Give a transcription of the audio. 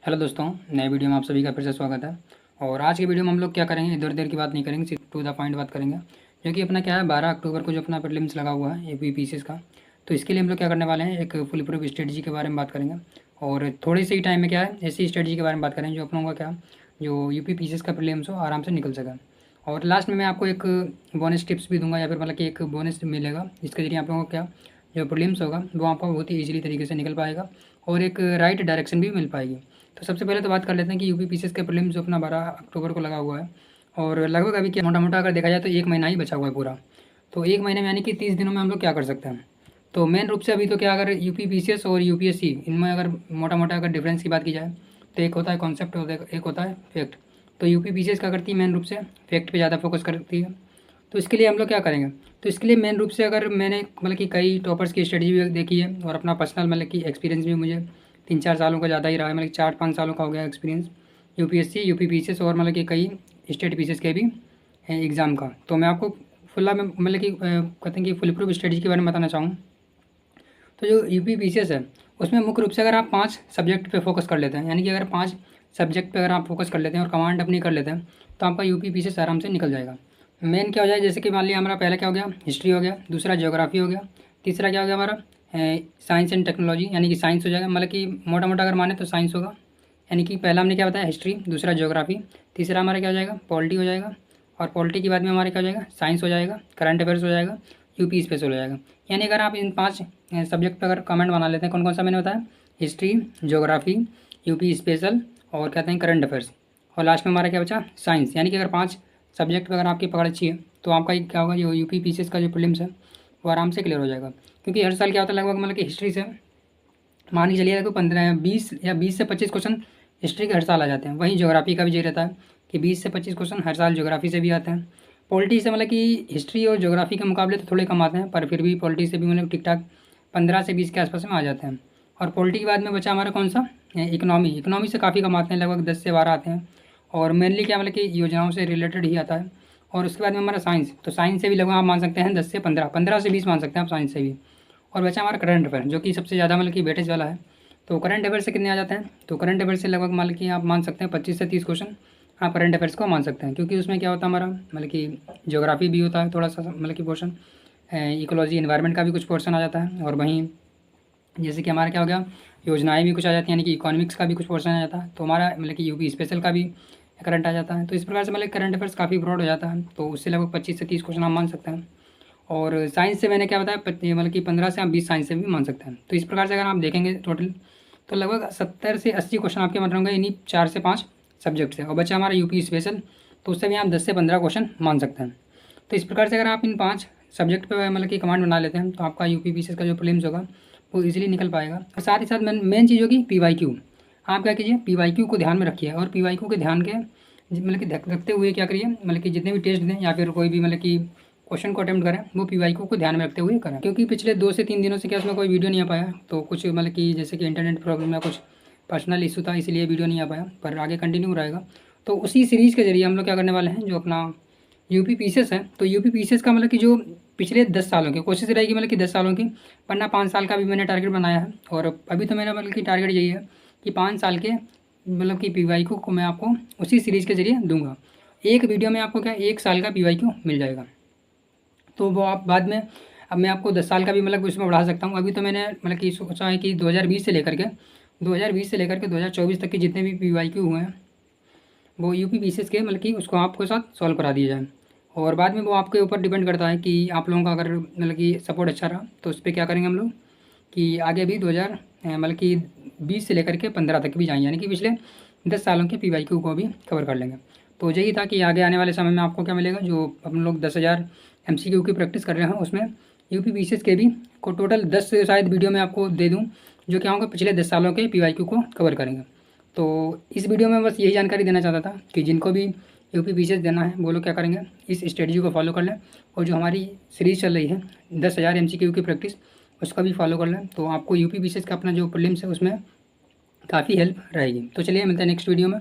Hello दोस्तों, नए video में आप सभी का फिर से स्वागत है। और आज की वीडियो में हम लोग क्या करेंगे, इधर उधर की बात नहीं करेंगे, सिर्फ टू द पॉइंट बात करेंगे। जो कि अपना क्या है, 12 अक्टूबर को जो अपना प्रीलिम्स लगा हुआ है यूपीपीसीएस का, तो इसके लिए हम लोग क्या करने वाले हैं, एक फुल प्रूफ स्ट्रेटजी के बारे में बात करेंगे। और थोड़े से ही टाइम में क्या है, ऐसी स्ट्रेटजी के बारे में बात करेंगे जो अपनों का क्या, जो यूपीपीसीएस का प्रीलिम्स हो आराम से निकल सके। और लास्ट में मैं आपको एक बोनस टिप्स भी दूंगा, या फिर मतलब कि एक बोनस मिलेगा, जिसके जरिए आप लोगों को क्या, जो प्रीलिम्स होगा वो आपको बहुत ही ईजिली तरीके से निकल पाएगा और एक राइट डायरेक्शन भी मिल पाएगी। तो सबसे पहले तो बात कर लेते हैं कि यूपीपीसीएस के प्रीलिम्स जो अपना 12 अक्टूबर को लगा हुआ है, और लगभग अभी क्या मोटा मोटा अगर देखा जाए तो एक महीना ही बचा हुआ है पूरा। तो एक महीने में यानी कि 30 दिनों में हम लोग क्या कर सकते हैं। तो मेन रूप से अभी तो क्या, अगर यूपीपीसीएस और यूपीएससी इनमें अगर मोटा मोटा अगर डिफरेंस की बात की जाए, तो एक होता है कॉन्सेप्ट, एक होता है फैक्ट। तो यूपीपीसीएस क्या करती है, मेन रूप से फैक्ट पे ज़्यादा फोकस करती है। तो इसके लिए हम लोग क्या करेंगे, तो इसके लिए मेन रूप से अगर मैंने मतलब कि कई टॉपर्स की स्टडी भी देखी है, और अपना पर्सनल मतलब कि एक्सपीरियंस भी मुझे 3-4 सालों का ज़्यादा ही रहा है, मतलब 4-5 सालों का हो गया एक्सपीरियंस यूपीएससी यूपीपीसीएस और मतलब कि कई स्टेट पीसीएस के भी एग्ज़ाम का। तो मैं आपको फुल्ला में मतलब कि कहते हैं कि फुल प्रूफ स्ट्रेटजी के बारे में बताना चाहूँ। तो जो यूपीपीसीएस है, उसमें मुख्य रूप से अगर आप 5 सब्जेक्ट पे फोकस कर लेते हैं, यानी कि अगर 5 सब्जेक्ट पे अगर आप फोकस कर लेते हैं और कमांड अपनी कर लेते हैं, तो आपका यूपीपीसीएस आराम से निकल जाएगा। मेन क्या हो जाए, जैसे कि मान लिया हमारा पहला क्या हो गया, हिस्ट्री हो गया, दूसरा ज्योग्राफी हो गया, तीसरा क्या हो गया हमारा साइंस एंड टेक्नोलॉजी, यानी कि साइंस हो जाएगा, मतलब कि मोटा मोटा अगर माने तो साइंस होगा। यानी कि पहला हमने क्या बताया, हिस्ट्री, दूसरा ज्योग्राफी, तीसरा हमारा क्या हो जाएगा, पॉलिटी हो जाएगा, और पॉलिटी के बाद में हमारा क्या हो जाएगा, साइंस हो जाएगा, करंट अफेयर्स हो जाएगा, यूपी स्पेशल हो जाएगा। यानी अगर आप इन 5 सब्जेक्ट पर अगर कमेंट बना लेते हैं, कौन कौन सा मैंने बताया, हिस्ट्री, ज्योग्राफी, यूपी स्पेशल, और कहते हैं करंट अफेयर्स, और लास्ट में हमारा क्या बचा, साइंस। यानी कि अगर 5 सब्जेक्ट पर अगर आपकी पकड़ अच्छी है, तो आपका क्या होगा, जो यूपीपीसीएस का जो प्रीलिम्स है वो आराम से क्लियर हो जाएगा। क्योंकि हर साल क्या होता है, लगभग मतलब कि हिस्ट्री से मान के चलिए तो 15 20 या 20 से 25 क्वेश्चन हिस्ट्री के हर साल आ जाते हैं। वहीं ज्योग्राफी का भी यही रहता है कि 20 से 25 क्वेश्चन हर साल ज्योग्राफी से भी आते हैं। पॉलिटी से मतलब कि हिस्ट्री और ज्योग्राफी के मुकाबले तो थोड़े कम आते हैं, पर फिर भी पॉलिटी से भी मतलब ठीक ठाक 15 से 20 के आसपास में आ जाते हैं। और पॉलिटी के बाद में बचा हमारा कौन सा, इकोनॉमी। इकोनॉमी से काफ़ी कम आते हैं, लगभग 10 से 12 आते हैं, और मेनली क्या मतलब कि योजनाओं से रिलेटेड ही आता है। और उसके बाद में हमारा साइंस, तो साइंस से भी लगभग आप मान सकते हैं 10 से 15, 15 से 20 मान सकते हैं आप साइंस से भी। और बचा हमारा करंट अफेयर, जो कि सबसे ज़्यादा मतलब कि वेटेज वाला है। तो करंट अफेयर से कितने आ जाते हैं, तो करंट अफेयर से लगभग मान कि आप मान सकते हैं 25 से 30 क्वेश्चन आप करंट अफेयर्स को मान सकते हैं। क्योंकि उसमें क्या होता है हमारा, मतलब कि ज्योग्राफी भी होता है थोड़ा सा मतलब कि पोर्शन, इकोलॉजी इन्वायरमेंट का भी कुछ पोर्शन आ जाता है, और वहीं जैसे कि हमारा क्या हो गया, योजनाएं भी कुछ आ जाती हैं, यानी कि इकोनॉमिक्स का भी कुछ पोर्शन आ जाता है, तो हमारा मतलब कि यूपी स्पेशल का भी करंट आ जाता है। तो इस प्रकार से मतलब करंट अफेयर्स काफ़ी ब्रॉड हो जाता है, तो उससे लगभग 25 से 30 क्वेश्चन आप मान सकते हैं। और साइंस से मैंने क्या बताया, मतलब कि 15 से आप 20 साइंस से भी मान सकते हैं। तो इस प्रकार से अगर आप देखेंगे टोटल, तो लगभग 70 से 80 क्वेश्चन आपके मतलब होंगे इन्हीं 4 से 5 सब्जेक्ट से। और बचा हमारा यूपी स्पेशल, तो उससे भी आप 10 से 15 क्वेश्चन मान सकते हैं। तो इस प्रकार से अगर आप इन 5 सब्जेक्ट पे मतलब कि कमांड बना लेते हैं, तो आपका यूपी पीसीएस का जो प्रीलिम्स होगा वो इजीली निकल पाएगा। और साथ ही साथ मेन चीज़ होगी पीवाईक्यू। आप क्या कीजिए, पीवाईक्यू को ध्यान में रखिए, और पीवाईक्यू के ध्यान के मतलब कि रखते हुए क्या करिए, मतलब कि जितने भी टेस्ट दें या फिर कोई भी मतलब कि क्वेश्चन को अटेम्प्ट करें, वो पीवाईक्यू को ध्यान में रखते हुए करें। क्योंकि पिछले 2 से 3 दिनों से क्या उसमें कोई वीडियो नहीं आ पाया, तो कुछ मतलब कि जैसे कि इंटरनेट प्रॉब्लम या कुछ पर्सनल इशू था, इसलिए वीडियो नहीं आ पाया, पर आगे कंटिन्यू रहेगा। तो उसी सीरीज़ के जरिए हम लोग क्या करने वाले हैं, जो अपना यूपी पीसीएस है, तो यूपी पीसीएस का मतलब कि जो पिछले 10 सालों की कोशिश रहेगी, मतलब कि 10 सालों की, वरना 5 साल का भी मैंने टारगेट बनाया है। और अभी तो मेरा मतलब कि टारगेट यही है कि 5 साल के मतलब कि पीवाईक्यू को मैं आपको उसी सीरीज़ के जरिए दूंगा। एक वीडियो में आपको क्या 1 साल का पीवाईक्यू मिल जाएगा। तो वो आप बाद में, अब मैं आपको 10 साल का भी मतलब उसमें बढ़ा सकता हूँ। अभी तो मैंने मतलब कि सोचा है कि 2020 से लेकर के 2024 तक के जितने भी पीवाईक्यू हुए हैं, वो यूपी पीसीएस के मतलब कि उसको आपके साथ सॉल्व करा दिया जाए। और बाद में वो आपके ऊपर डिपेंड करता है कि आप लोगों का अगर मतलब कि सपोर्ट अच्छा रहा, तो उस पर क्या करेंगे हम लोग कि आगे भी 2000 मतलब कि 20 से लेकर के 15 तक भी जाएंगे, यानी कि पिछले 10 सालों के पीवाईक्यू को भी कवर कर लेंगे। तो यही था कि आगे आने वाले समय में आपको क्या मिलेगा, जो हम लोग 10,000 एमसीक्यू की प्रैक्टिस कर रहे हैं, उसमें यूपी पीसीएस के भी को टोटल 10 शायद वीडियो में आपको दे दूँ, जो क्या होंगे पिछले 10 सालों के पीवाईक्यू को कवर करेंगे। तो इस वीडियो में बस यही जानकारी देना चाहता था कि जिनको भी यूपी पीसीएस देना है, वो लोग क्या करेंगे, इस स्ट्रेटजी को फॉलो कर लें, और जो हमारी सीरीज़ चल रही है 10,000 एमसीक्यू की प्रैक्टिस, उसका भी फॉलो कर लें। तो आपको यूपी पीसीएस का अपना जो प्रीलिम्स है उसमें काफ़ी हेल्प रहेगी। तो चलिए मिलते हैं नेक्स्ट वीडियो में।